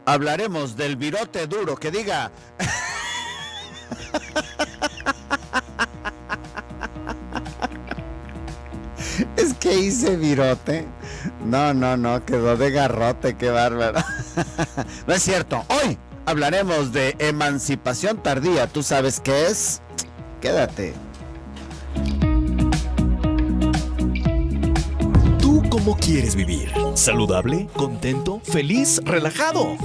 hablaremos del virote duro, que diga. Es que hice virote. No, quedó de garrote, qué bárbaro. No es cierto. Hoy hablaremos de emancipación tardía. ¿Tú sabes qué es? Quédate. ¿Tú cómo quieres vivir? ¿Saludable? ¿Contento? ¿Feliz? ¿Relajado?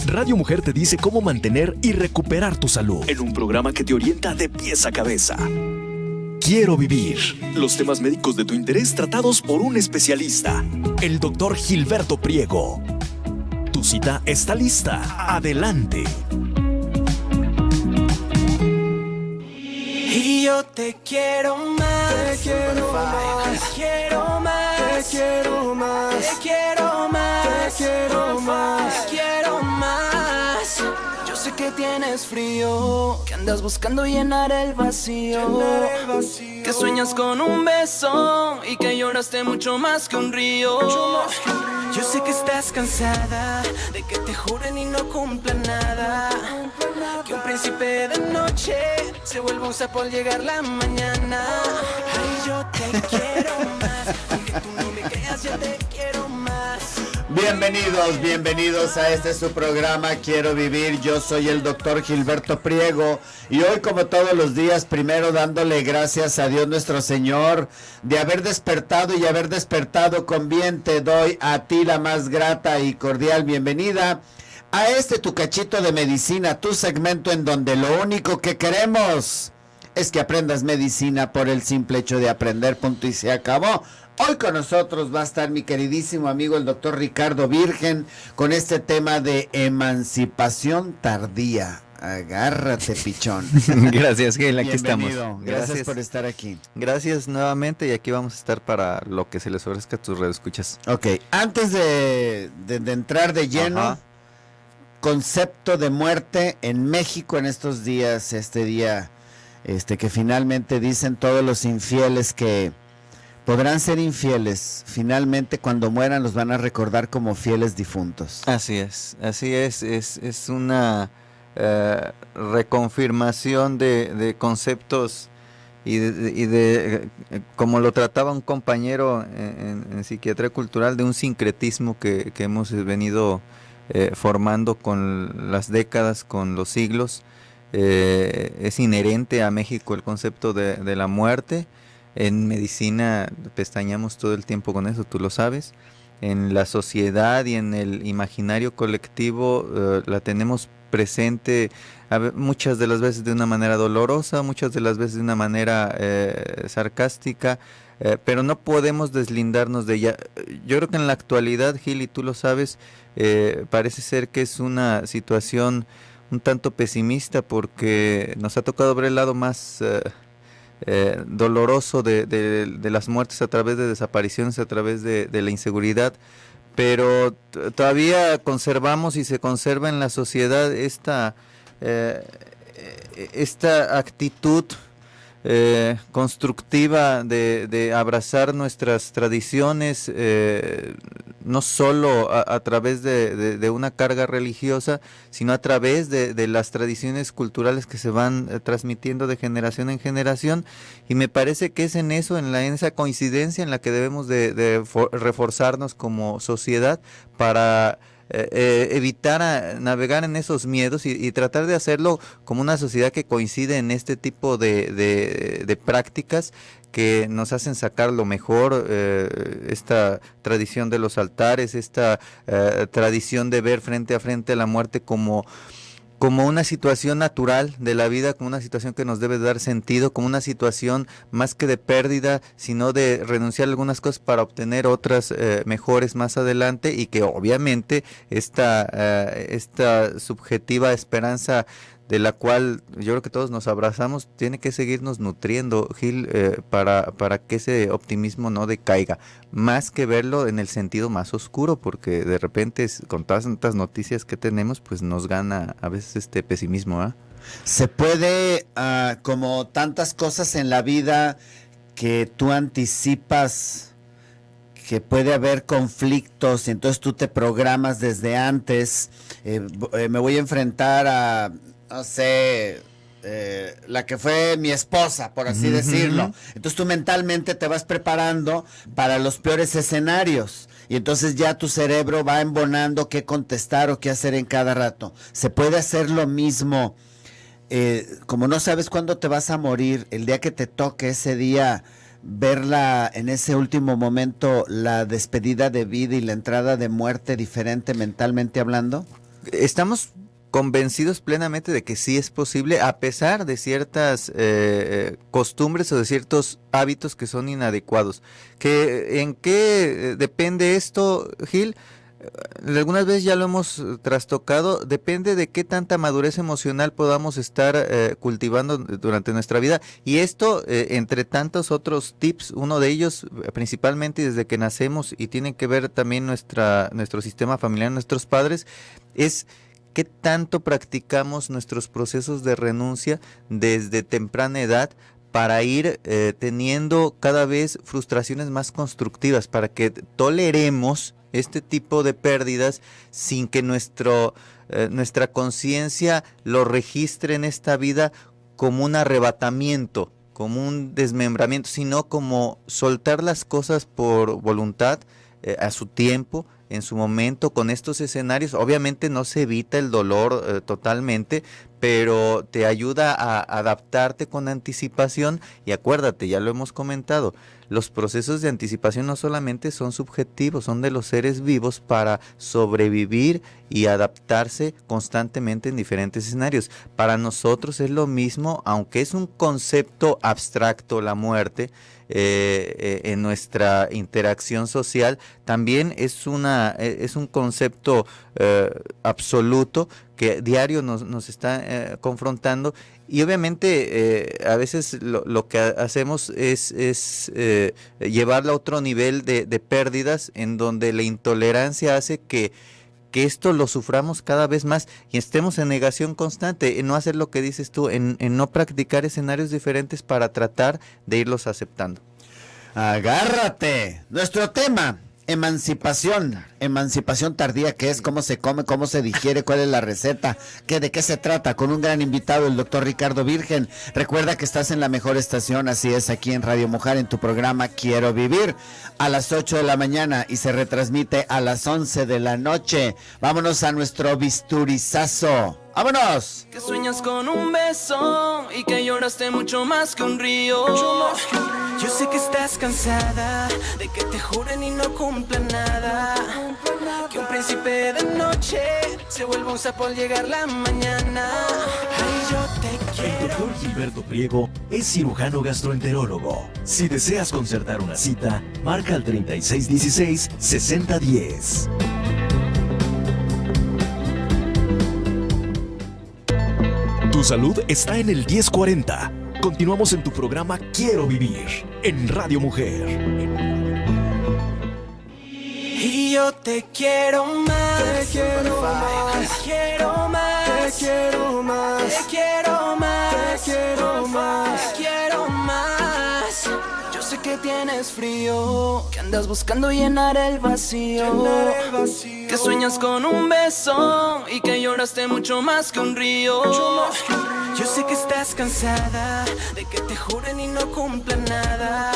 Radio Mujer te dice cómo mantener y recuperar tu salud en un programa que te orienta de pies a cabeza. Quiero vivir. Los temas médicos de tu interés tratados por un especialista, el doctor Gilberto Priego. Tu cita está lista. Adelante. Y yo te quiero más. Te quiero más. Te quiero más. Te quiero más. Te quiero más. Te quiero más. Te quiero más. Yo sé que tienes frío, que andas buscando llenar el vacío, que sueñas con un beso y que lloraste mucho más que un río. Yo sé que estás cansada de que te juren y no cumplan nada, que un príncipe de noche se vuelva un sapo al llegar la mañana. Ay, yo te quiero más, aunque tú no me creas, yo te quiero más. Bienvenidos a este su programa Quiero Vivir. Yo soy el doctor Gilberto Priego y hoy, como todos los días, primero dándole gracias a Dios nuestro Señor de haber despertado y haber despertado con bien, te doy a ti la más grata y cordial bienvenida a este tu cachito de medicina, tu segmento en donde lo único que queremos es que aprendas medicina por el simple hecho de aprender, punto y se acabó. Hoy con nosotros va a estar mi queridísimo amigo el doctor Ricardo Virgen con este tema de emancipación tardía. Agárrate, pichón. Gracias, Gil, aquí Bienvenido. estamos. Gracias por estar aquí. Gracias nuevamente y aquí vamos a estar para lo que se les ofrezca a tus radioescuchas. Ok, antes de entrar de lleno, Ajá. Concepto de muerte en México en estos días, este día que finalmente dicen todos los infieles que podrán ser infieles, finalmente cuando mueran los van a recordar como fieles difuntos. Así es, es una reconfirmación de conceptos y de como lo trataba un compañero en psiquiatría cultural, de un sincretismo que hemos venido formando con las décadas, con los siglos. Es inherente a México el concepto de la muerte. En medicina pestañamos todo el tiempo con eso, tú lo sabes. En la sociedad y en el imaginario colectivo la tenemos presente muchas de las veces de una manera dolorosa, muchas de las veces de una manera sarcástica, pero no podemos deslindarnos de ella. Yo creo que en la actualidad, Gil, y tú lo sabes, parece ser que es una situación un tanto pesimista porque nos ha tocado ver el lado más doloroso de las muertes a través de desapariciones, a través de la inseguridad, pero todavía conservamos y se conserva en la sociedad esta actitud constructiva de abrazar nuestras tradiciones, no solo a través de una carga religiosa, sino a través de las tradiciones culturales que se van transmitiendo de generación en generación, y me parece que es en eso, en esa coincidencia en la que debemos de reforzarnos como sociedad para evitar navegar en esos miedos y tratar de hacerlo como una sociedad que coincide en este tipo de prácticas que nos hacen sacar lo mejor, esta tradición de los altares, esta tradición de ver frente a frente la muerte como una situación natural de la vida, como una situación que nos debe dar sentido, como una situación más que de pérdida, sino de renunciar a algunas cosas para obtener otras mejores más adelante, y que obviamente esta subjetiva esperanza de la cual yo creo que todos nos abrazamos, tiene que seguirnos nutriendo, Gil, para que ese optimismo no decaiga, más que verlo en el sentido más oscuro, porque de repente con todas estas noticias que tenemos, pues nos gana a veces este pesimismo, ¿eh? Se puede, como tantas cosas en la vida que tú anticipas que puede haber conflictos y entonces tú te programas desde antes, me voy a enfrentar a, no sé, la que fue mi esposa, por así decirlo. Entonces tú mentalmente te vas preparando para los peores escenarios y entonces ya tu cerebro va embonando qué contestar o qué hacer en cada rato. Se puede hacer lo mismo, como no sabes cuándo te vas a morir, el día que te toque ese día, verla en ese último momento, la despedida de vida y la entrada de muerte diferente mentalmente hablando. Estamos convencidos plenamente de que sí es posible, a pesar de ciertas costumbres o de ciertos hábitos que son inadecuados. ¿En qué depende esto, Gil? Algunas veces ya lo hemos trastocado, depende de qué tanta madurez emocional podamos estar cultivando durante nuestra vida, y esto entre tantos otros tips, uno de ellos principalmente desde que nacemos y tiene que ver también nuestro sistema familiar, nuestros padres, es qué tanto practicamos nuestros procesos de renuncia desde temprana edad para ir teniendo cada vez frustraciones más constructivas, para que toleremos este tipo de pérdidas sin que nuestra conciencia lo registre en esta vida como un arrebatamiento, como un desmembramiento, sino como soltar las cosas por voluntad, a su tiempo, en su momento, con estos escenarios. Obviamente no se evita el dolor totalmente, pero te ayuda a adaptarte con anticipación. Y acuérdate, ya lo hemos comentado, los procesos de anticipación no solamente son subjetivos, son de los seres vivos para sobrevivir y adaptarse constantemente en diferentes escenarios. Para nosotros es lo mismo, aunque es un concepto abstracto la muerte, en nuestra interacción social, también es un concepto absoluto que diario nos está confrontando, y obviamente a veces lo que hacemos es llevarla a otro nivel de pérdidas, en donde la intolerancia hace que esto lo suframos cada vez más y estemos en negación constante, en no hacer lo que dices tú, en no practicar escenarios diferentes para tratar de irlos aceptando. Agárrate. Nuestro tema, emancipación tardía, ¿qué es? ¿Cómo se come? ¿Cómo se digiere? ¿Cuál es la receta? ¿De qué se trata? Con un gran invitado, el doctor Ricardo Virgen. Recuerda que estás en la mejor estación, así es, aquí en Radio Mujer, en tu programa Quiero Vivir, a las 8 de la mañana y se retransmite a las 11 de la noche. Vámonos a nuestro bisturizazo. ¡Vámonos! Que sueñas con un beso y que lloraste mucho más que un río. Yo sé que estás cansada de que te juren y no cumplan nada. Que un príncipe de noche se vuelva un sapo al llegar la mañana. Ay, yo te quiero. El doctor Gilberto Priego es cirujano gastroenterólogo. Si deseas concertar una cita, marca al 3616-6010. Tu salud está en el 1040. Continuamos en tu programa Quiero Vivir, en Radio Mujer. Y yo te quiero más. Te quiero más. Te quiero más. Te quiero más. Te quiero más. Te quiero más. Te quiero más. Yo sé que tienes frío, que andas buscando llenar el vacío. Que sueñas con un beso y que lloraste mucho más que un río. Yo sé que estás cansada de que te juren y no cumplan nada.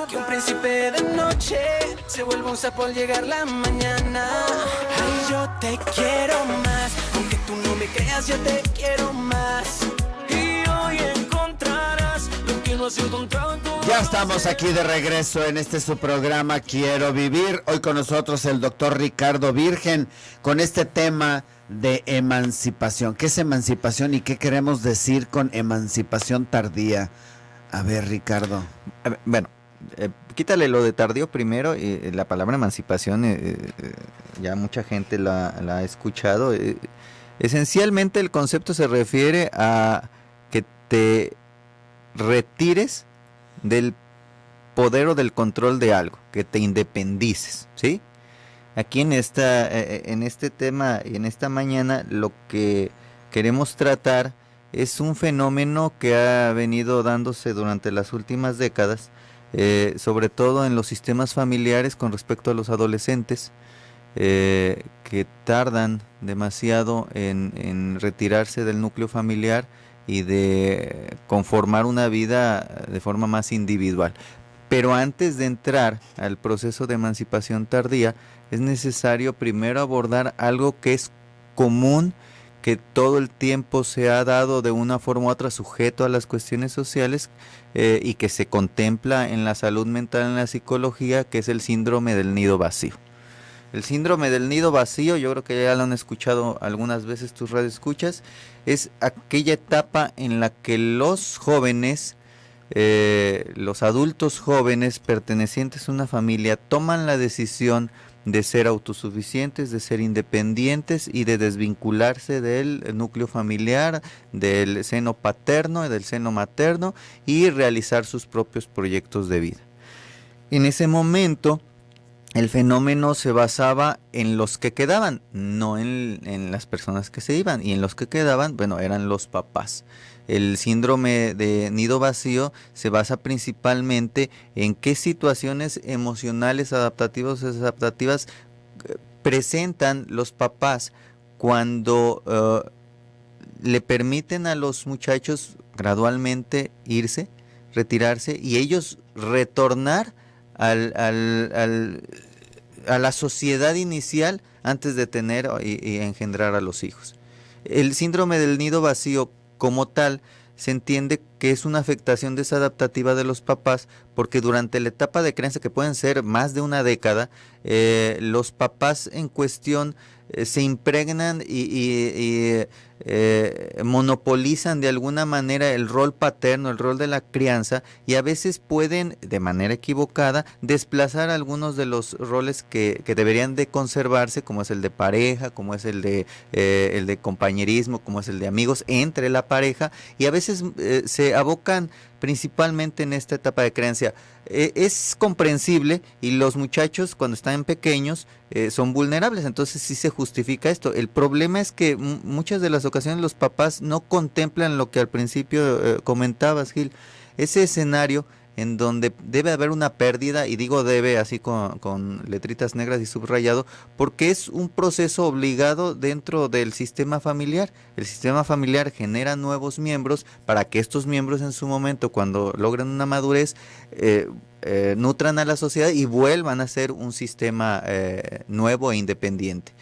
Que un príncipe de noche se vuelva un sapo al llegar la mañana. Ay, yo te quiero más, aunque tú no me creas, yo te quiero más. Y hoy encontrarás lo que no has encontrado en tu vida. Ya estamos aquí de regreso en su programa Quiero Vivir. Hoy con nosotros el doctor Ricardo Virgen con este tema de emancipación. ¿Qué es emancipación y qué queremos decir con emancipación tardía? A ver, Ricardo. Bueno, quítale lo de tardío primero. La palabra emancipación ya mucha gente la ha escuchado. Esencialmente el concepto se refiere a que te retires del poder o del control de algo, que te independices, ¿sí? Aquí en este tema y en esta mañana lo que queremos tratar es un fenómeno que ha venido dándose durante las últimas décadas, sobre todo en los sistemas familiares con respecto a los adolescentes, que tardan demasiado en retirarse del núcleo familiar y de conformar una vida de forma más individual. Pero antes de entrar al proceso de emancipación tardía, es necesario primero abordar algo que es común, que todo el tiempo se ha dado de una forma u otra sujeto a las cuestiones sociales, y que se contempla en la salud mental, en la psicología, que es el síndrome del nido vacío. El síndrome del nido vacío, yo creo que ya lo han escuchado algunas veces tus radioescuchas, es aquella etapa en la que los jóvenes, los adultos jóvenes pertenecientes a una familia, toman la decisión de ser autosuficientes, de ser independientes y de desvincularse del núcleo familiar, del seno paterno y del seno materno, y realizar sus propios proyectos de vida. En ese momento, el fenómeno se basaba en los que quedaban, no en las personas que se iban, y en los que quedaban, bueno, eran los papás. El síndrome de nido vacío se basa principalmente en qué situaciones emocionales adaptativas o desadaptativas presentan los papás cuando le permiten a los muchachos gradualmente irse, retirarse, y ellos retornar a la sociedad inicial antes de tener y engendrar a los hijos. El síndrome del nido vacío como tal se entiende que es una afectación desadaptativa de los papás, porque durante la etapa de crianza, que pueden ser más de una década, los papás en cuestión se impregnan y monopolizan de alguna manera el rol paterno, el rol de la crianza, y a veces pueden, de manera equivocada, desplazar algunos de los roles que deberían de conservarse, como es el de pareja, como es el de compañerismo, como es el de amigos entre la pareja, y a veces se abocan principalmente en esta etapa de crianza. Es comprensible, y los muchachos cuando están pequeños son vulnerables, entonces sí se justifica esto. El problema es que muchas de las ocasiones los papás no contemplan lo que al principio comentabas, Gil, ese escenario en donde debe haber una pérdida, y digo debe así con letritas negras y subrayado, porque es un proceso obligado dentro del sistema familiar. El sistema familiar genera nuevos miembros para que estos miembros en su momento, cuando logran una madurez, nutran a la sociedad y vuelvan a ser un sistema nuevo e independiente.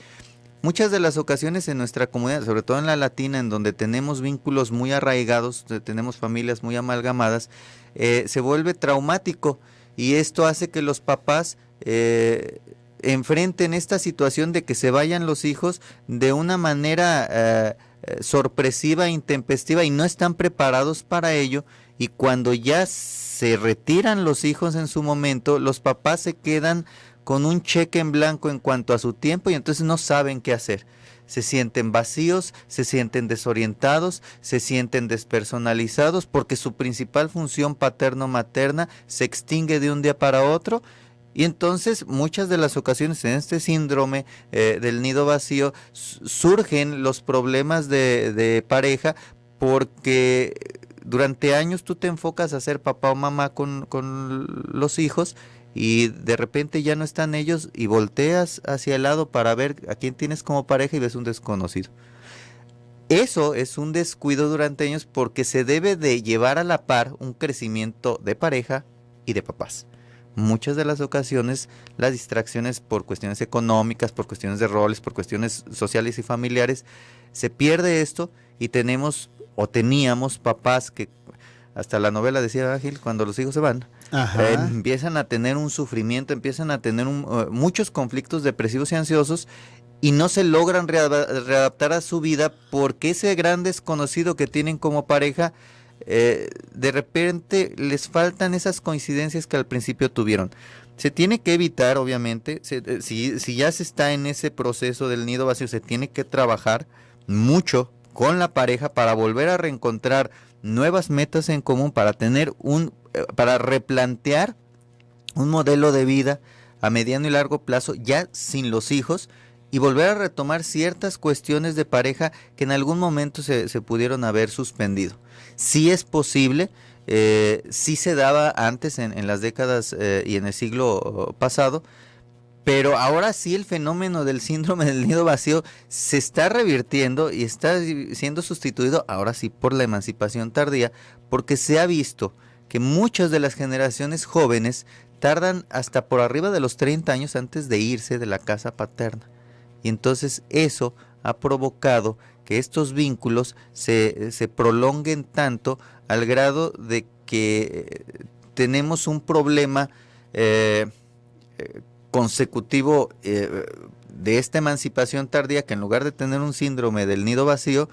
Muchas de las ocasiones en nuestra comunidad, sobre todo en la latina, en donde tenemos vínculos muy arraigados, tenemos familias muy amalgamadas, se vuelve traumático, y esto hace que los papás enfrenten esta situación de que se vayan los hijos de una manera sorpresiva, intempestiva, y no están preparados para ello, y cuando ya se retiran los hijos en su momento, los papás se quedan con un cheque en blanco en cuanto a su tiempo, y entonces no saben qué hacer. Se sienten vacíos, se sienten desorientados, se sienten despersonalizados, porque su principal función paterno-materna se extingue de un día para otro. Y entonces muchas de las ocasiones en este síndrome del nido vacío surgen los problemas de pareja, porque durante años tú te enfocas a ser papá o mamá con los hijos, y de repente ya no están ellos, y volteas hacia el lado para ver a quién tienes como pareja y ves un desconocido. Eso es un descuido durante años, porque se debe de llevar a la par un crecimiento de pareja y de papás. Muchas de las ocasiones las distracciones por cuestiones económicas, por cuestiones de roles, por cuestiones sociales y familiares, se pierde esto, y tenemos o teníamos papás que, hasta la novela decía Ángel, cuando los hijos se van, empiezan a tener un sufrimiento, empiezan a tener muchos conflictos depresivos y ansiosos, y no se logran readaptar a su vida, porque ese gran desconocido que tienen como pareja, de repente les faltan esas coincidencias que al principio tuvieron. Se tiene que evitar, obviamente, si ya se está en ese proceso del nido vacío, se tiene que trabajar mucho con la pareja para volver a reencontrar nuevas metas en común, para replantear un modelo de vida a mediano y largo plazo, ya sin los hijos, y volver a retomar ciertas cuestiones de pareja que en algún momento se pudieron haber suspendido. Sí es posible, sí se daba antes en las décadas y en el siglo pasado, pero ahora sí el fenómeno del síndrome del nido vacío se está revirtiendo y está siendo sustituido ahora sí por la emancipación tardía, porque se ha visto que muchas de las generaciones jóvenes tardan hasta por arriba de los 30 años antes de irse de la casa paterna. Y entonces eso ha provocado que estos vínculos se prolonguen tanto al grado de que tenemos un problema consecutivo de esta emancipación tardía, que en lugar de tener un síndrome del nido vacío,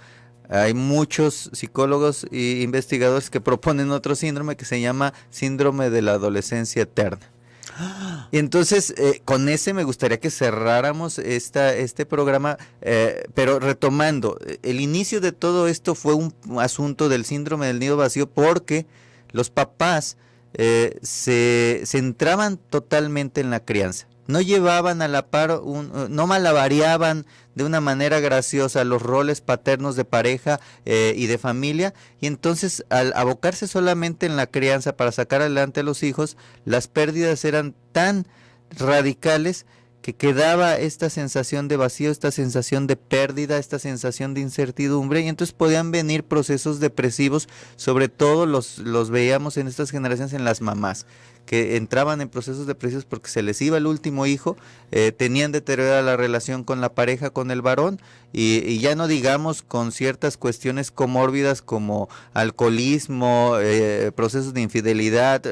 hay muchos psicólogos e investigadores que proponen otro síndrome que se llama síndrome de la adolescencia eterna. Y entonces, con ese me gustaría que cerráramos este programa, pero retomando, el inicio de todo esto fue un asunto del síndrome del nido vacío porque los papás se centraban totalmente en la crianza. No llevaban a la par, no malabareaban de una manera graciosa los roles paternos de pareja y de familia, y entonces al abocarse solamente en la crianza para sacar adelante a los hijos, las pérdidas eran tan radicales que quedaba esta sensación de vacío, esta sensación de pérdida, esta sensación de incertidumbre, y entonces podían venir procesos depresivos, sobre todo los veíamos en estas generaciones en las mamás, que entraban en procesos depresivos porque se les iba el último hijo, tenían deteriorada la relación con la pareja, con el varón, y ya no digamos con ciertas cuestiones comórbidas como alcoholismo, procesos de infidelidad,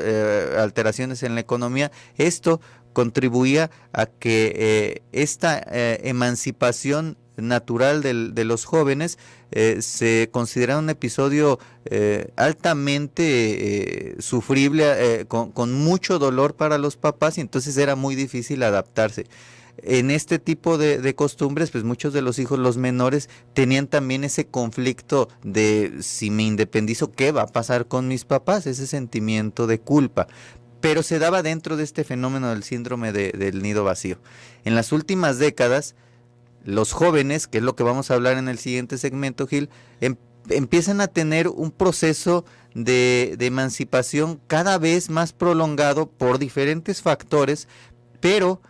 alteraciones en la economía. Esto contribuía a que esta emancipación natural de los jóvenes se considerara un episodio altamente sufrible, con mucho dolor para los papás, y entonces era muy difícil adaptarse. En este tipo de costumbres, pues muchos de los hijos, los menores, tenían también ese conflicto de si me independizo, ¿qué va a pasar con mis papás? Ese sentimiento de culpa. Pero se daba dentro de este fenómeno del síndrome del nido vacío. En las últimas décadas, los jóvenes, que es lo que vamos a hablar en el siguiente segmento, Gil, empiezan a tener un proceso de emancipación cada vez más prolongado por diferentes factores, pero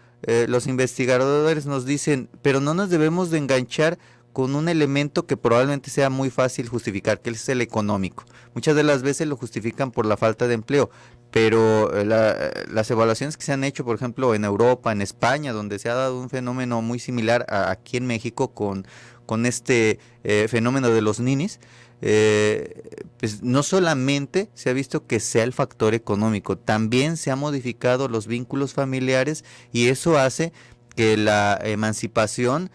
los investigadores nos dicen, pero no nos debemos de enganchar con un elemento que probablemente sea muy fácil justificar, que es el económico. Muchas de las veces lo justifican por la falta de empleo, pero las evaluaciones que se han hecho, por ejemplo, en Europa, en España, donde se ha dado un fenómeno muy similar aquí en México con este fenómeno de los ninis, pues no solamente se ha visto que sea el factor económico, también se han modificado los vínculos familiares, y eso hace que la emancipación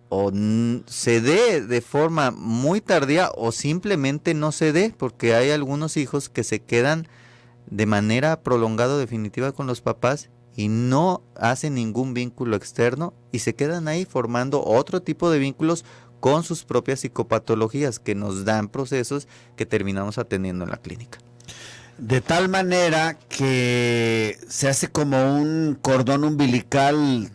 o se dé de forma muy tardía o simplemente no se dé, porque hay algunos hijos que se quedan de manera prolongada definitiva con los papás y no hacen ningún vínculo externo y se quedan ahí formando otro tipo de vínculos con sus propias psicopatologías que nos dan procesos que terminamos atendiendo en la clínica. De tal manera que se hace como un cordón umbilical,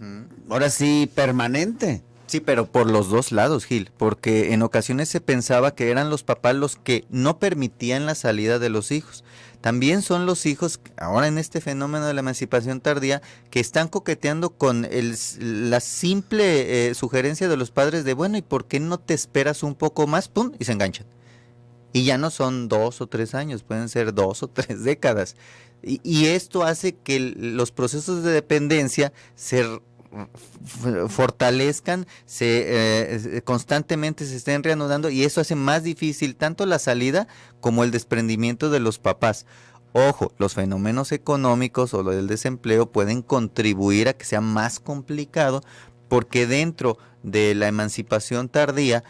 ahora sí, permanente. Sí, pero por los dos lados, Gil, porque en ocasiones se pensaba que eran los papás los que no permitían la salida de los hijos. También son los hijos, ahora en este fenómeno de la emancipación tardía, que están coqueteando con la simple sugerencia de los padres de, bueno, ¿y por qué no te esperas un poco más? ¡Pum! Y se enganchan. Y ya no son 2 o 3 años, pueden ser 2 o 3 décadas. Y esto hace que los procesos de dependencia se fortalezcan, constantemente se estén reanudando, y eso hace más difícil tanto la salida como el desprendimiento de los papás. Ojo, los fenómenos económicos o lo del desempleo pueden contribuir a que sea más complicado, porque dentro de la emancipación tardía,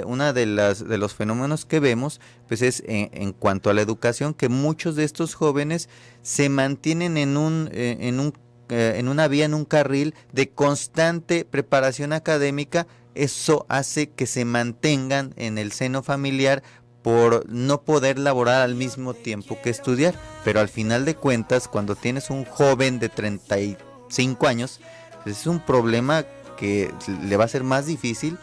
una de los fenómenos que vemos pues es en cuanto a la educación, que muchos de estos jóvenes se mantienen en una vía, en un carril de constante preparación académica. Eso hace que se mantengan en el seno familiar por no poder laborar al mismo tiempo que estudiar, pero al final de cuentas, cuando tienes un joven de 35 años, pues es un problema que le va a ser más difícil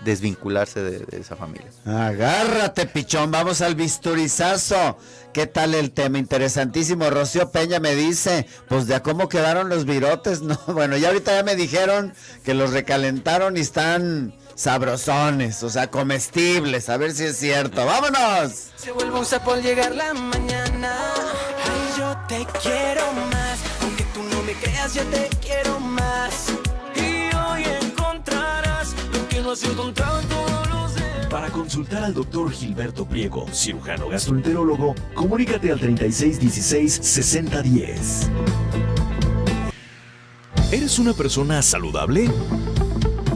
desvincularse de esa familia. Agárrate, pichón, vamos al bisturizazo. ¿Qué tal el tema? Interesantísimo. Rocío Peña me dice, pues de a cómo quedaron los virotes, ¿no? Bueno, ya ahorita ya me dijeron que los recalentaron y están sabrosones, o sea, comestibles, a ver si es cierto. ¡Vámonos! Se vuelve un sapo al llegar la mañana. Ay, yo te quiero más, aunque tú no me creas, yo te quiero más. Y hoy encontrarás lo que no has encontrado en todos los demás. Para consultar al doctor Gilberto Priego, cirujano gastroenterólogo, comunícate al 3616-6010. ¿Eres una persona saludable?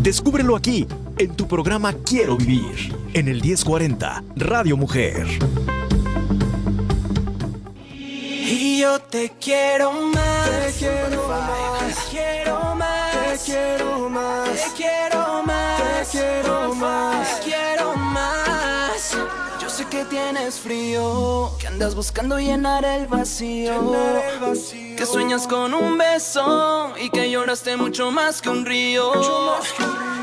Descúbrelo aquí, en tu programa Quiero Vivir, en el 1040, Radio Mujer. Y yo te quiero más, te quiero más, te quiero más, te quiero más, te quiero más, te quiero más, te quiero más. Yo sé que tienes frío, que andas buscando llenar el vacío, que sueñas con un beso y que lloraste mucho más que un río.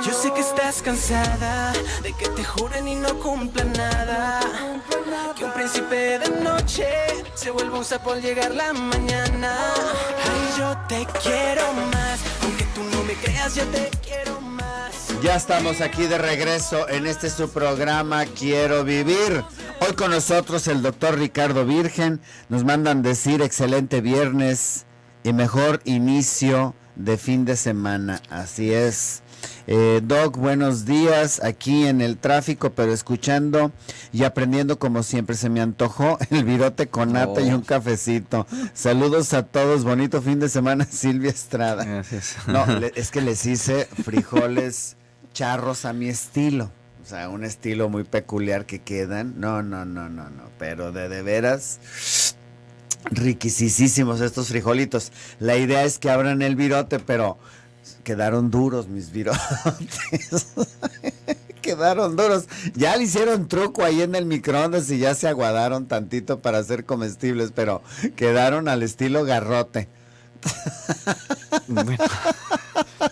Yo sé que estás cansada de que te juren y no cumplan nada, que un príncipe de noche se vuelve un sapo al llegar la mañana. Ay, yo te quiero más, aunque tú no me creas, yo te quiero más. Ya estamos aquí de regreso en este su programa Quiero Vivir. Hoy con nosotros el doctor Ricardo Virgen. Nos mandan decir excelente viernes y mejor inicio de fin de semana. Así es. Doc, buenos días, aquí en el tráfico, pero escuchando y aprendiendo como siempre. Se me antojó el virote con nata y un cafecito. Saludos a todos, bonito fin de semana, Silvia Estrada. Gracias. No, es que les hice frijoles charros a mi estilo, o sea, un estilo muy peculiar que quedan. No, pero de veras riquisísimos estos frijolitos. La idea es que abran el virote, pero quedaron duros mis virotes. Quedaron duros. Ya le hicieron truco ahí en el microondas y ya se aguadaron tantito para ser comestibles, pero quedaron al estilo garrote. Bueno,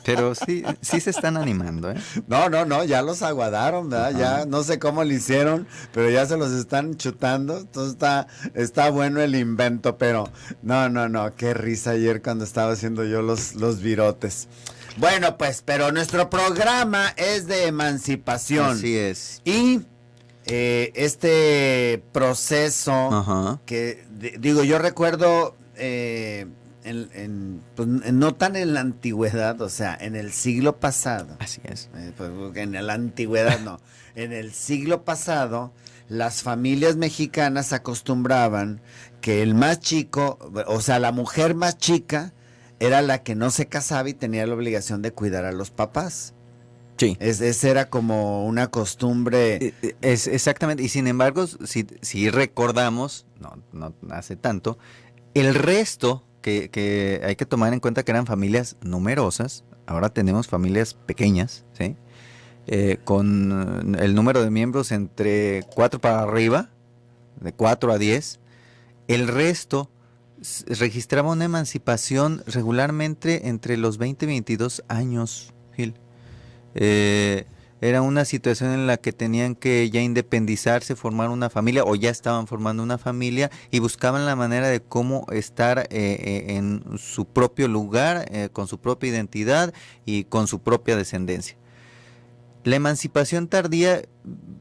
pero sí se están animando, ¿eh? No, ya los aguadaron, ¿verdad? Ya no sé cómo lo hicieron, pero ya se los están chutando. Entonces está bueno el invento, pero no, qué risa ayer cuando estaba haciendo yo los virotes. Bueno, pues, pero nuestro programa es de emancipación. Así es. Y este proceso que, digo, yo recuerdo... pues, no tan en la antigüedad, o sea, en el siglo pasado. Así es. Pues, en la antigüedad no. En el siglo pasado, las familias mexicanas acostumbraban que el más chico, o sea, la mujer más chica, era la que no se casaba y tenía la obligación de cuidar a los papás. Sí. Esa era como una costumbre. Es exactamente, y sin embargo, si recordamos, no hace tanto, el resto que hay que tomar en cuenta que eran familias numerosas, ahora tenemos familias pequeñas, ¿sí? Con el número de miembros entre 4 para arriba, de 4 a 10, el resto registraba una emancipación regularmente entre los 20 y 22 años, Gil. Era una situación en la que tenían que ya independizarse, formar una familia, o ya estaban formando una familia y buscaban la manera de cómo estar en su propio lugar, con su propia identidad y con su propia descendencia. La emancipación tardía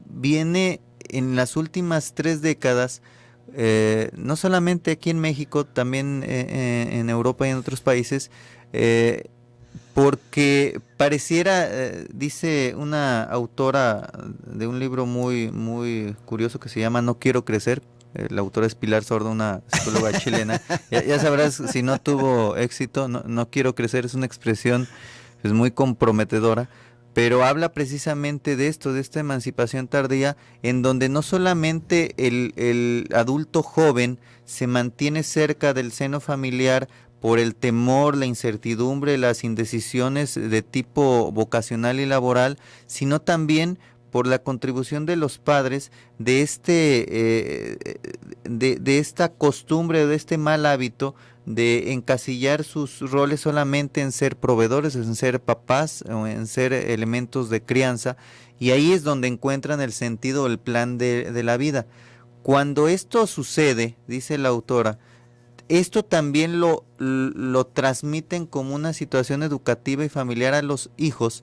viene en las últimas 3 décadas, no solamente aquí en México, también en Europa y en otros países, porque pareciera, dice una autora de un libro muy, muy curioso que se llama No quiero crecer, la autora es Pilar Sordo, una psicóloga chilena, ya sabrás si no tuvo éxito, no quiero crecer, es una expresión pues, muy comprometedora, pero habla precisamente de esto, de esta emancipación tardía, en donde no solamente el adulto joven se mantiene cerca del seno familiar por el temor, la incertidumbre, las indecisiones de tipo vocacional y laboral, sino también por la contribución de los padres de de esta costumbre, de este mal hábito de encasillar sus roles solamente en ser proveedores, en ser papás o en ser elementos de crianza, y ahí es donde encuentran el sentido, el plan de la vida. Cuando esto sucede, dice la autora, esto también lo transmiten como una situación educativa y familiar a los hijos,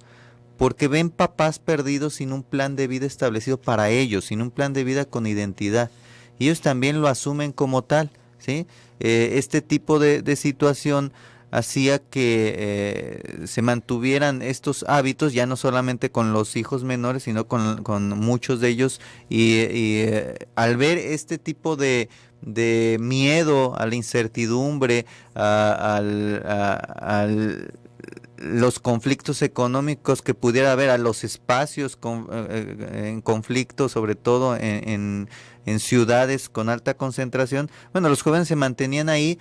porque ven papás perdidos sin un plan de vida establecido para ellos, sin un plan de vida con identidad. Y ellos también lo asumen como tal, ¿sí? Este tipo de situación hacía que se mantuvieran estos hábitos, ya no solamente con los hijos menores, sino con muchos de ellos, y al ver este tipo de miedo a la incertidumbre, los conflictos económicos que pudiera haber, a los espacios en conflicto, sobre todo en ciudades con alta concentración. Bueno, los jóvenes se mantenían ahí,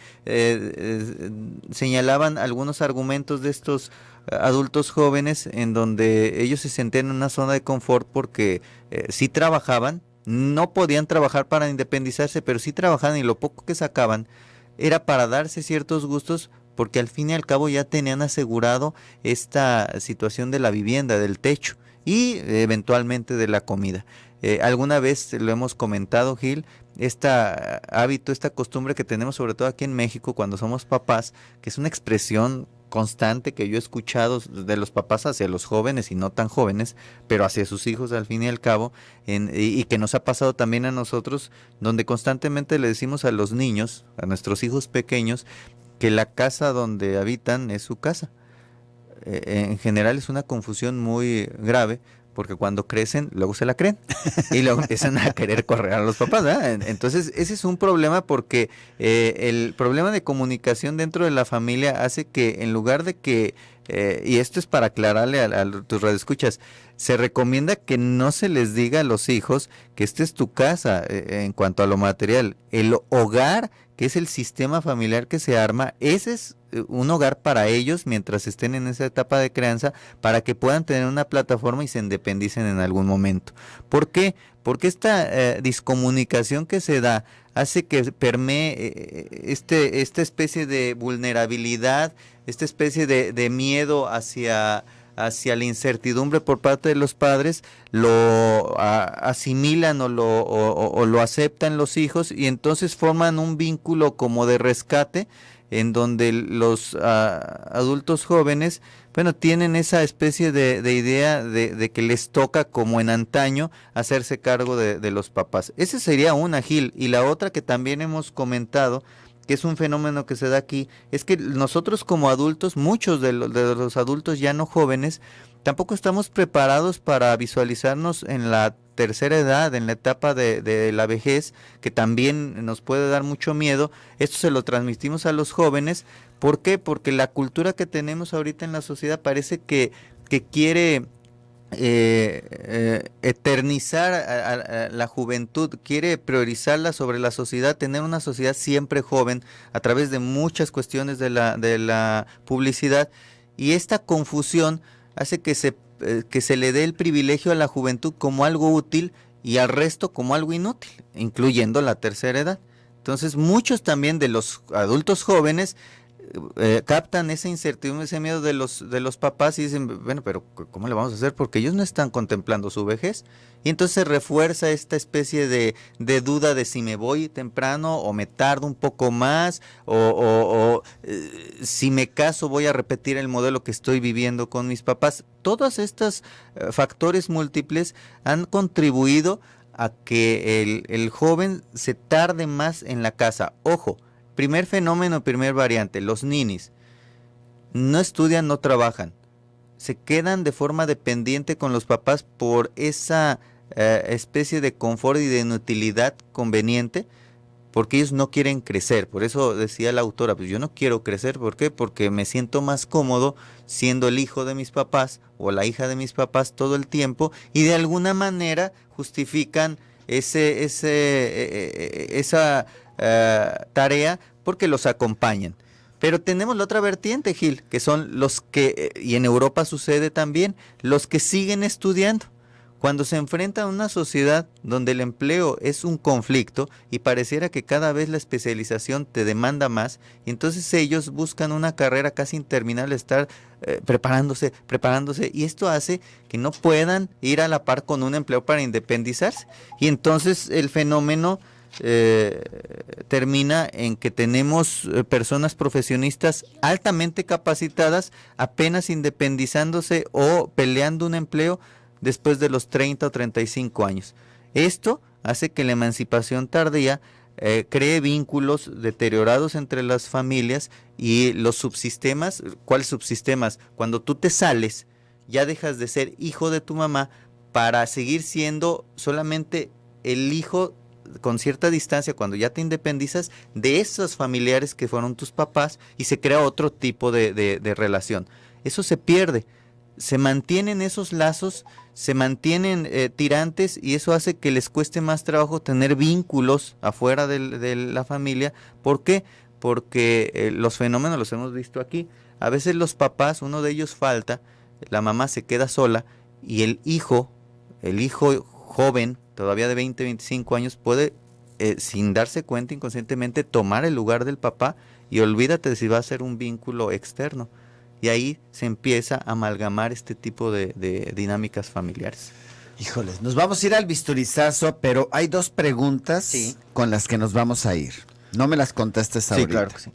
señalaban algunos argumentos de estos adultos jóvenes en donde ellos se sentían en una zona de confort porque sí trabajaban, no podían trabajar para independizarse, pero sí trabajaban, y lo poco que sacaban era para darse ciertos gustos, porque al fin y al cabo ya tenían asegurado esta situación de la vivienda, del techo y eventualmente de la comida. Alguna vez lo hemos comentado, Gil, este hábito, esta costumbre que tenemos sobre todo aquí en México cuando somos papás, que es una expresión constante que yo he escuchado de los papás hacia los jóvenes y no tan jóvenes, pero hacia sus hijos al fin y al cabo, y que nos ha pasado también a nosotros, donde constantemente le decimos a los niños, a nuestros hijos pequeños, que la casa donde habitan es su casa. En general es una confusión muy grave, porque cuando crecen, luego se la creen y luego empiezan a querer correr a los papás, ¿verdad? Entonces, ese es un problema, porque el problema de comunicación dentro de la familia hace que, en lugar de que, y esto es para aclararle a tus radioescuchas, se recomienda que no se les diga a los hijos que esta es tu casa en cuanto a lo material. El hogar, que es el sistema familiar que se arma, ese es un hogar para ellos mientras estén en esa etapa de crianza, para que puedan tener una plataforma y se independicen en algún momento. ¿Por qué? Porque esta discomunicación que se da hace que permee esta especie de vulnerabilidad, esta especie de miedo hacia la incertidumbre por parte de los padres, lo asimilan o lo aceptan los hijos, y entonces forman un vínculo como de rescate, en donde los adultos jóvenes, bueno, tienen esa especie de idea de que les toca, como en antaño, hacerse cargo de los papás. Esa sería una, Gil. Y la otra que también hemos comentado, que es un fenómeno que se da aquí, es que nosotros como adultos, muchos de los adultos ya no jóvenes, tampoco estamos preparados para visualizarnos en la tercera edad, en la etapa de la vejez, que también nos puede dar mucho miedo. Esto se lo transmitimos a los jóvenes. ¿Por qué? Porque la cultura que tenemos ahorita en la sociedad parece que quiere eternizar a la juventud, quiere priorizarla sobre la sociedad, tener una sociedad siempre joven a través de muchas cuestiones de la publicidad, y esta confusión hace que se le dé el privilegio a la juventud como algo útil y al resto como algo inútil, incluyendo la tercera edad. Entonces, muchos también de los adultos jóvenes captan esa incertidumbre, ese miedo de los papás, y dicen, bueno, pero ¿cómo le vamos a hacer? Porque ellos no están contemplando su vejez. Y entonces se refuerza esta especie de duda de si me voy temprano o me tardo un poco más, o si me caso voy a repetir el modelo que estoy viviendo con mis papás. Todos estos factores múltiples han contribuido a que el joven se tarde más en la casa. Ojo, primer fenómeno, primer variante, los ninis no estudian, no trabajan, se quedan de forma dependiente con los papás por esa especie de confort y de inutilidad conveniente, porque ellos no quieren crecer. Por eso decía la autora, pues yo no quiero crecer. ¿Por qué? Porque me siento más cómodo siendo el hijo de mis papás o la hija de mis papás todo el tiempo, y de alguna manera justifican esa tarea porque los acompañan. Pero tenemos la otra vertiente, Gil, que son los que, y en Europa sucede también, los que siguen estudiando. Cuando se enfrenta a una sociedad donde el empleo es un conflicto y pareciera que cada vez la especialización te demanda más, y entonces ellos buscan una carrera casi interminable, estar preparándose, y esto hace que no puedan ir a la par con un empleo para independizarse. Y entonces el fenómeno termina en que tenemos personas profesionistas altamente capacitadas apenas independizándose o peleando un empleo después de los 30 o 35 años. Esto hace que la emancipación tardía cree vínculos deteriorados entre las familias y los subsistemas. ¿Cuáles subsistemas? Cuando tú te sales, ya dejas de ser hijo de tu mamá para seguir siendo solamente el hijo con cierta distancia, cuando ya te independizas, de esos familiares que fueron tus papás, y se crea otro tipo de relación. Eso se pierde. Se mantienen esos lazos, se mantienen tirantes, y eso hace que les cueste más trabajo tener vínculos afuera de la familia. ¿Por qué? Porque los fenómenos los hemos visto aquí. A veces los papás, uno de ellos falta, la mamá se queda sola, y el hijo joven, todavía de 20, 25 años, puede, sin darse cuenta inconscientemente, tomar el lugar del papá, y olvídate de si va a ser un vínculo externo. Y ahí se empieza a amalgamar este tipo de dinámicas familiares. Híjoles, nos vamos a ir al bisturizazo, pero hay dos preguntas con las que nos vamos a ir. No me las contestes ahorita. Sí, claro que sí.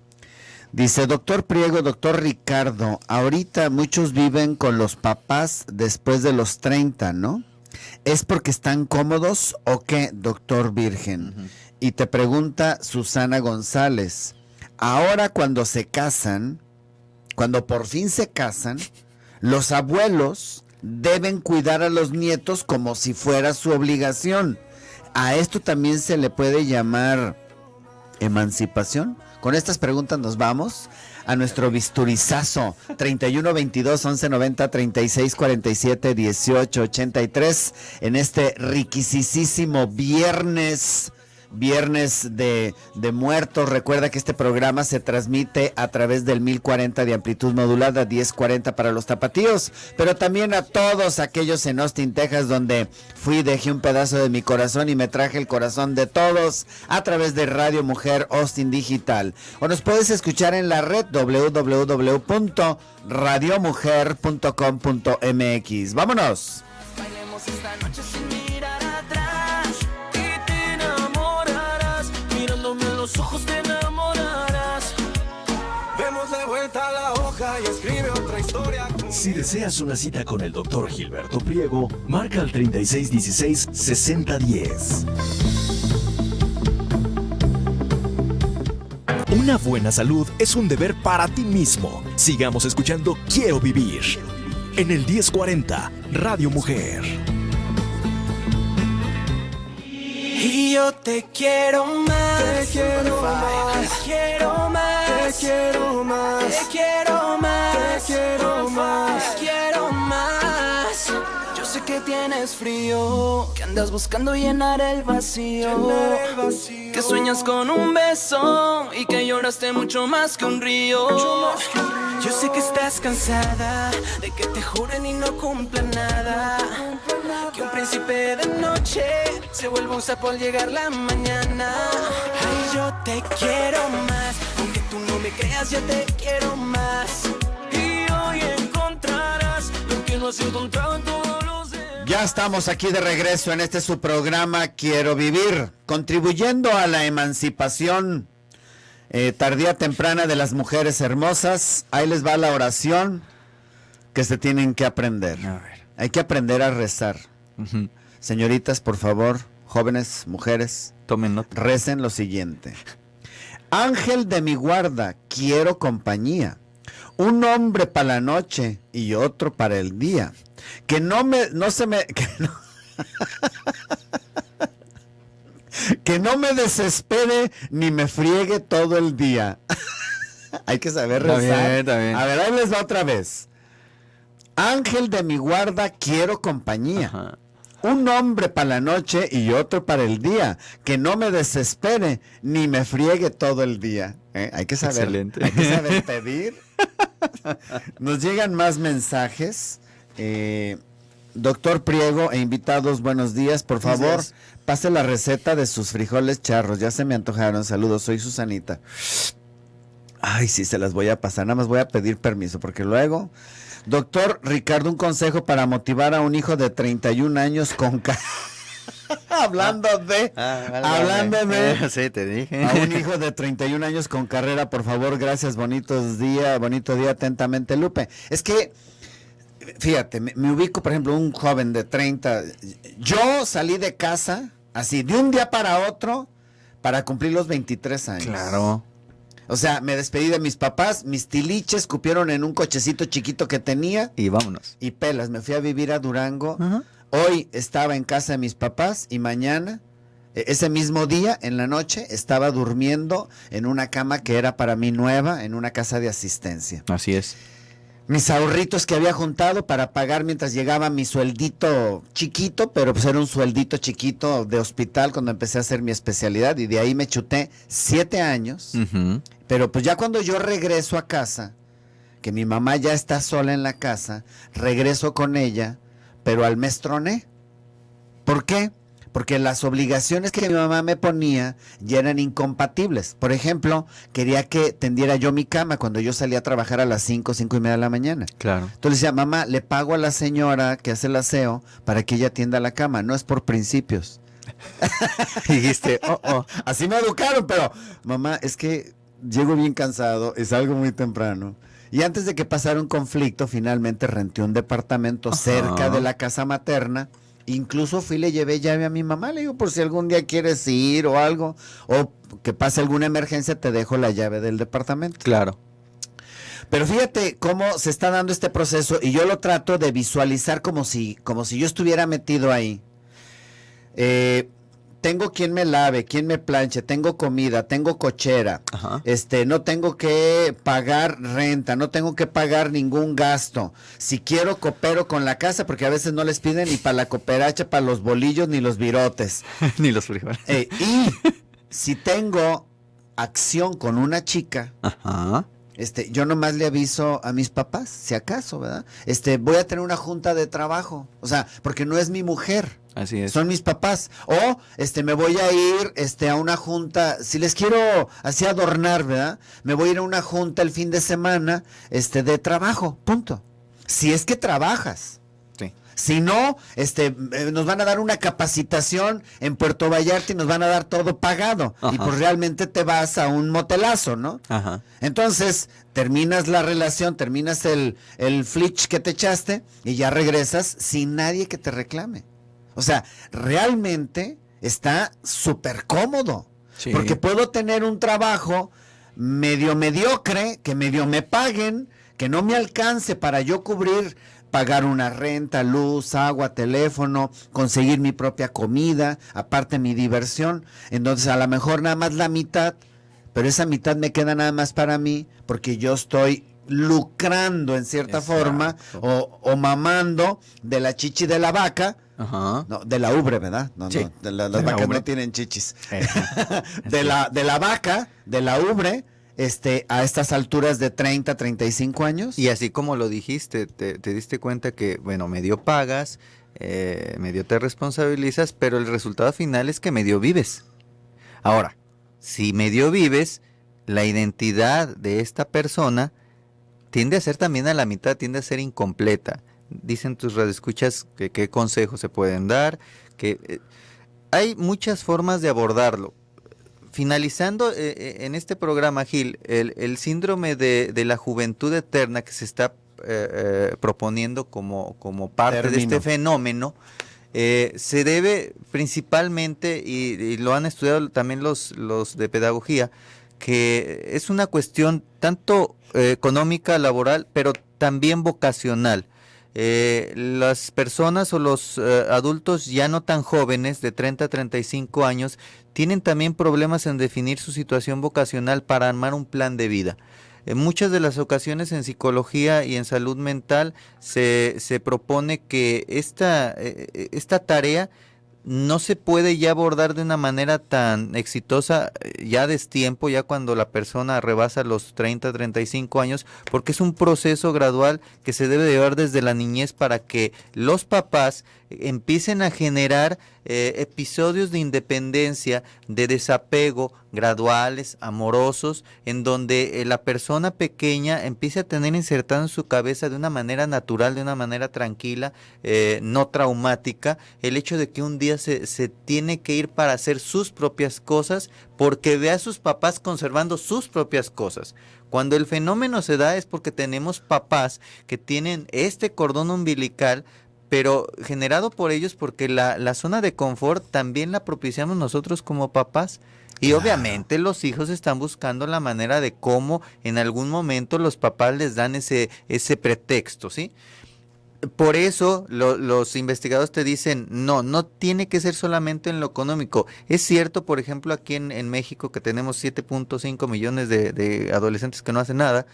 Dice, doctor Priego, doctor Ricardo, ahorita muchos viven con los papás después de los 30, ¿no? ¿Es porque están cómodos o qué, doctor Virgen? Uh-huh. Y te pregunta Susana González, ahora cuando por fin se casan, los abuelos deben cuidar a los nietos como si fuera su obligación. ¿A esto también se le puede llamar emancipación? Con estas preguntas nos vamos a nuestro bisturizazo. 31 22 11 90 36 47 18 83 en este riquisísimo viernes de muertos. Recuerda que este programa se transmite a través del 1040 de amplitud modulada, 1040 para los tapatíos, pero también a todos aquellos en Austin, Texas, donde dejé un pedazo de mi corazón y me traje el corazón de todos a través de Radio Mujer Austin Digital. O nos puedes escuchar en la red www.radiomujer.com.mx. ¡Vámonos! Bailemos esta noche sin mirar atrás. Los ojos te enamorarás. Vemos de vuelta la hoja y escribe otra historia. Si deseas una cita con el doctor Gilberto Priego, marca al 3616-6010. Una buena salud es un deber para ti mismo. Sigamos escuchando Quiero Vivir en el 1040 Radio Mujer. Y yo te quiero más, te quiero más, te quiero más, te quiero más, te quiero más, te quiero más, te quiero más. Yo sé que tienes frío, que andas buscando llenar el vacío, que sueñas con un beso y que lloraste mucho más que un río. Yo sé que estás cansada de que te juren y no cumplan nada, que un príncipe de noche se vuelve un sapo al llegar la mañana. Ay, yo te quiero más, aunque tú no me creas, yo te quiero más. Y hoy encontrarás lo que no has encontrado en todos los demás. Ya estamos aquí de regreso en este su programa Quiero Vivir, contribuyendo a la emancipación tardía temprana de las mujeres hermosas. Ahí les va la oración que se tienen que aprender. A ver. Hay que aprender a rezar. Uh-huh. Señoritas, por favor, jóvenes, mujeres, tomen nota. Recen lo siguiente. Ángel de mi guarda, quiero compañía. Un hombre para la noche y otro para el día. Que no me desespere ni me friegue todo el día. Hay que saber rezar. Está bien. A ver, ahí les va otra vez. Ángel de mi guarda, quiero compañía. Ajá. Un hombre para la noche y otro para el día. Que no me desespere ni me friegue todo el día. Hay que saber. Excelente. Hay que saber pedir. Nos llegan más mensajes. Doctor Priego e invitados, buenos días. Por Buenos favor, días. pase la receta de sus frijoles charros. Ya se me antojaron. Saludos, soy Susanita. Ay, sí, se las voy a pasar. Nada más voy a pedir permiso porque luego... Doctor Ricardo, un consejo para motivar a un hijo de 31 años con... Hablando de... Sí, te dije. A un hijo de 31 años con carrera, por favor, gracias, bonito día, atentamente, Lupe. Es que, fíjate, me ubico, por ejemplo, un joven de 30. Yo salí de casa, así, de un día para otro, para cumplir los 23 años. Claro. O sea, me despedí de mis papás, mis tiliches cupieron en un cochecito chiquito que tenía. Y vámonos. Y pelas, me fui a vivir a Durango. Ajá. Hoy estaba en casa de mis papás y mañana, ese mismo día, en la noche, estaba durmiendo en una cama que era para mí nueva, en una casa de asistencia. Así es. Mis ahorritos que había juntado para pagar mientras llegaba mi sueldito chiquito, pero pues era un sueldito chiquito de hospital cuando empecé a hacer mi especialidad y de ahí me chuté 7 años. Ujú. Pero pues ya cuando yo regreso a casa, que mi mamá ya está sola en la casa, regreso con ella, pero al mes troné. ¿Por qué? Porque las obligaciones que mi mamá me ponía ya eran incompatibles. Por ejemplo, quería que tendiera yo mi cama cuando yo salía a trabajar a las 5:30 de la mañana. Claro. Entonces le decía, mamá, le pago a la señora que hace el aseo para que ella tienda la cama. No es por principios. Dijiste, Así me educaron, pero mamá, es que llego bien cansado, es algo muy temprano. Y antes de que pasara un conflicto, finalmente renté un departamento cerca de la casa materna. Incluso fui y le llevé llave a mi mamá. Le digo, por si algún día quieres ir o algo, o que pase alguna emergencia, te dejo la llave del departamento. Claro. Pero fíjate cómo se está dando este proceso y yo lo trato de visualizar como si yo estuviera metido ahí. Tengo quien me lave, quien me planche, tengo comida, tengo cochera, Ajá. no tengo que pagar renta, no tengo que pagar ningún gasto. Si quiero coopero con la casa, porque a veces no les piden ni para la cooperacha, para los bolillos ni los virotes. Ni los frijoles. Y si tengo acción con una chica, Ajá. yo nomás le aviso a mis papás, si acaso, ¿verdad? Voy a tener una junta de trabajo, o sea, porque no es mi mujer. Así es. Son mis papás. O me voy a ir a una junta, si les quiero así adornar, ¿verdad? Me voy a ir a una junta el fin de semana de trabajo, punto. Si es que trabajas. Sí. Si no, nos van a dar una capacitación en Puerto Vallarta y nos van a dar todo pagado. Ajá. Y pues realmente te vas a un motelazo, ¿no? Ajá. Entonces, terminas la relación, terminas el flitch que te echaste y ya regresas sin nadie que te reclame. O sea, realmente está súper cómodo. Sí. Porque puedo tener un trabajo medio mediocre, que medio me paguen, que no me alcance para yo pagar una renta, luz, agua, teléfono, conseguir mi propia comida, aparte mi diversión. Entonces, a lo mejor nada más la mitad, pero esa mitad me queda nada más para mí, porque yo estoy lucrando en cierta forma o mamando de la chichi de la vaca. Ajá. No, de la ubre, ¿verdad? No, Sí, no, las de la vacas ubre. no tienen chichis. de la vaca, de la ubre, a estas alturas de 30, 35 años. Y así como lo dijiste, te diste cuenta que, bueno, medio pagas, medio te responsabilizas, pero el resultado final es que medio vives. Ahora, si medio vives, la identidad de esta persona tiende a ser también a la mitad, tiende a ser incompleta. Dicen tus radioescuchas que qué consejos se pueden dar, que hay muchas formas de abordarlo. Finalizando en este programa, Gil, el síndrome de la juventud eterna que se está proponiendo como parte de este fenómeno, se debe principalmente, y lo han estudiado también los de pedagogía, que es una cuestión tanto económica, laboral, pero también vocacional. Las personas o los adultos ya no tan jóvenes, de 30 a 35 años, tienen también problemas en definir su situación vocacional para armar un plan de vida. En muchas de las ocasiones en psicología y en salud mental se propone que esta tarea no se puede ya abordar de una manera tan exitosa ya a destiempo, ya cuando la persona rebasa los 30, 35 años, porque es un proceso gradual que se debe llevar desde la niñez para que los papás empiecen a generar episodios de independencia, de desapego graduales, amorosos, en donde la persona pequeña empiece a tener insertado en su cabeza de una manera natural, de una manera tranquila, no traumática, el hecho de que un día se tiene que ir para hacer sus propias cosas porque ve a sus papás conservando sus propias cosas. Cuando el fenómeno se da es porque tenemos papás que tienen este cordón umbilical, pero generado por ellos, porque la zona de confort también la propiciamos nosotros como papás. Y obviamente los hijos están buscando la manera de cómo en algún momento los papás les dan ese pretexto, ¿sí? Por eso los investigadores te dicen, no tiene que ser solamente en lo económico. Es cierto, por ejemplo, aquí en México, que tenemos 7.5 millones de adolescentes que no hacen nada.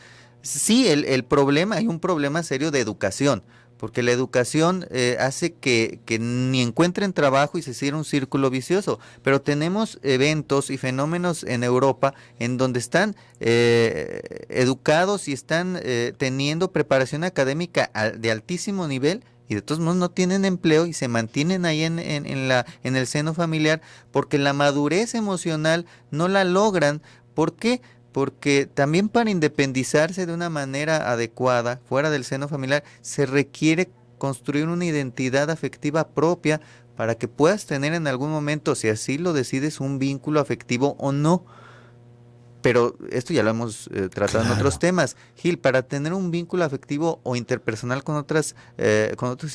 Sí, el problema, hay un problema serio de educación, porque la educación hace que ni encuentren trabajo y se cierra un círculo vicioso. Pero tenemos eventos y fenómenos en Europa en donde están educados y están teniendo preparación académica de altísimo nivel, y de todos modos no tienen empleo y se mantienen ahí en el seno familiar porque la madurez emocional no la logran. ¿Por qué? Porque también para independizarse de una manera adecuada, fuera del seno familiar, se requiere construir una identidad afectiva propia para que puedas tener en algún momento, si así lo decides, un vínculo afectivo o no. Pero esto ya lo hemos tratado en otros temas. Gil, para tener un vínculo afectivo o interpersonal con otros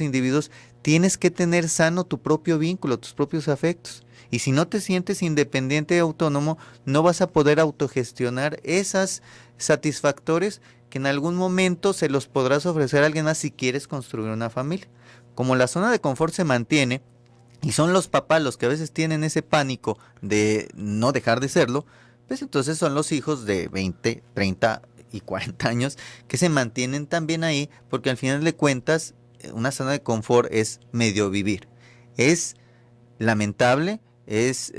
individuos, tienes que tener sano tu propio vínculo, tus propios afectos. Y si no te sientes independiente y autónomo, no vas a poder autogestionar esos satisfactores que en algún momento se los podrás ofrecer a alguien más si quieres construir una familia. Como la zona de confort se mantiene, y son los papás los que a veces tienen ese pánico de no dejar de serlo, pues entonces son los hijos de 20, 30 y 40 años que se mantienen también ahí, porque al final de cuentas una zona de confort es medio vivir. Es lamentable. Es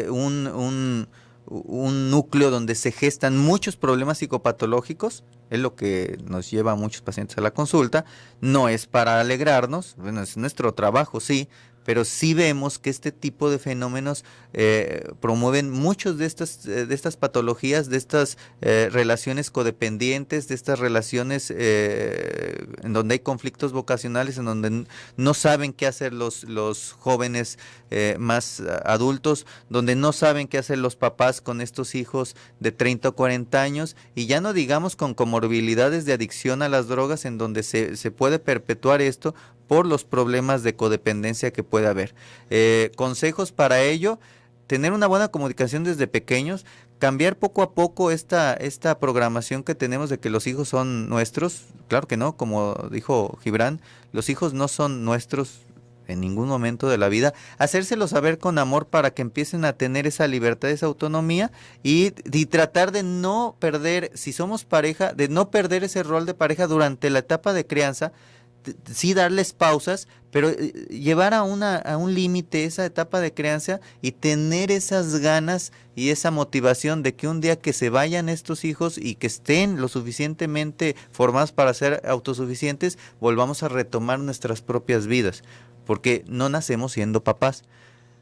un núcleo donde se gestan muchos problemas psicopatológicos, es lo que nos lleva a muchos pacientes a la consulta. No es para alegrarnos, bueno, es nuestro trabajo, sí, pero sí vemos que este tipo de fenómenos promueven muchos de estas patologías, de estas relaciones codependientes, de estas relaciones en donde hay conflictos vocacionales, en donde no saben qué hacer los jóvenes más adultos, donde no saben qué hacer los papás con estos hijos de 30 o 40 años, y ya no digamos con comorbilidades de adicción a las drogas, en donde se puede perpetuar esto por los problemas de codependencia que puede haber. Consejos para ello: tener una buena comunicación desde pequeños, cambiar poco a poco esta programación que tenemos de que los hijos son nuestros. Claro que no, como dijo Gibran, los hijos no son nuestros en ningún momento de la vida. Hacérselo saber con amor para que empiecen a tener esa libertad, esa autonomía, y tratar de no perder, si somos pareja, de no perder ese rol de pareja durante la etapa de crianza. Sí, darles pausas, pero llevar a un límite esa etapa de crianza y tener esas ganas y esa motivación de que un día que se vayan estos hijos y que estén lo suficientemente formados para ser autosuficientes, volvamos a retomar nuestras propias vidas, porque no nacemos siendo papás,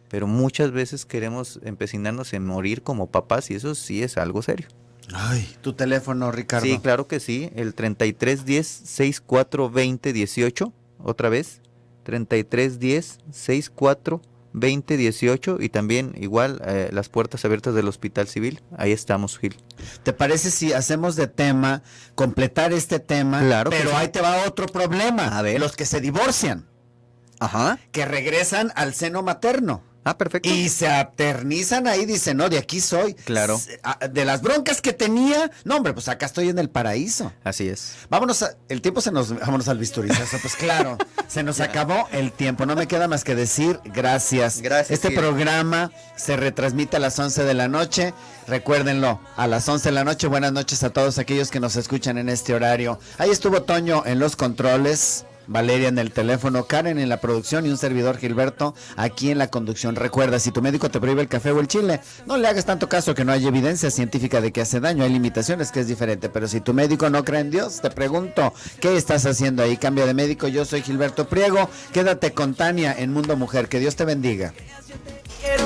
pero muchas veces queremos empecinarnos en morir como papás, y eso sí es algo serio. Ay, tu teléfono, Ricardo. Sí, claro que sí, el 3310-6420-18, otra vez, 3310-6420-18, y también igual las puertas abiertas del Hospital Civil, ahí estamos, Gil. ¿Te parece si hacemos de tema, completar este tema? Claro. Pero sí. Ahí te va otro problema. A ver. Los que se divorcian. Ajá. Que regresan al seno materno. Ah, perfecto. Y se aternizan ahí, dicen, no, de aquí soy. Claro. De las broncas que tenía, no, hombre, pues acá estoy en el paraíso. Así es. Vámonos vámonos al bisturizazo, pues claro, se nos acabó el tiempo. No me queda más que decir gracias. Gracias. Este Gil. programa se retransmite a las 11 de la noche. Recuérdenlo, a las 11 de la noche. Buenas noches a todos aquellos que nos escuchan en este horario. Ahí estuvo Toño en los controles. Valeria en el teléfono, Karen en la producción y un servidor Gilberto aquí en la conducción. Recuerda, si tu médico te prohíbe el café o el chile, no le hagas tanto caso, que no hay evidencia científica de que hace daño, hay limitaciones que es diferente, pero si tu médico no cree en Dios, te pregunto, ¿qué estás haciendo ahí? Cambia de médico, yo soy Gilberto Priego, quédate con Tania en Mundo Mujer, que Dios te bendiga. Quiero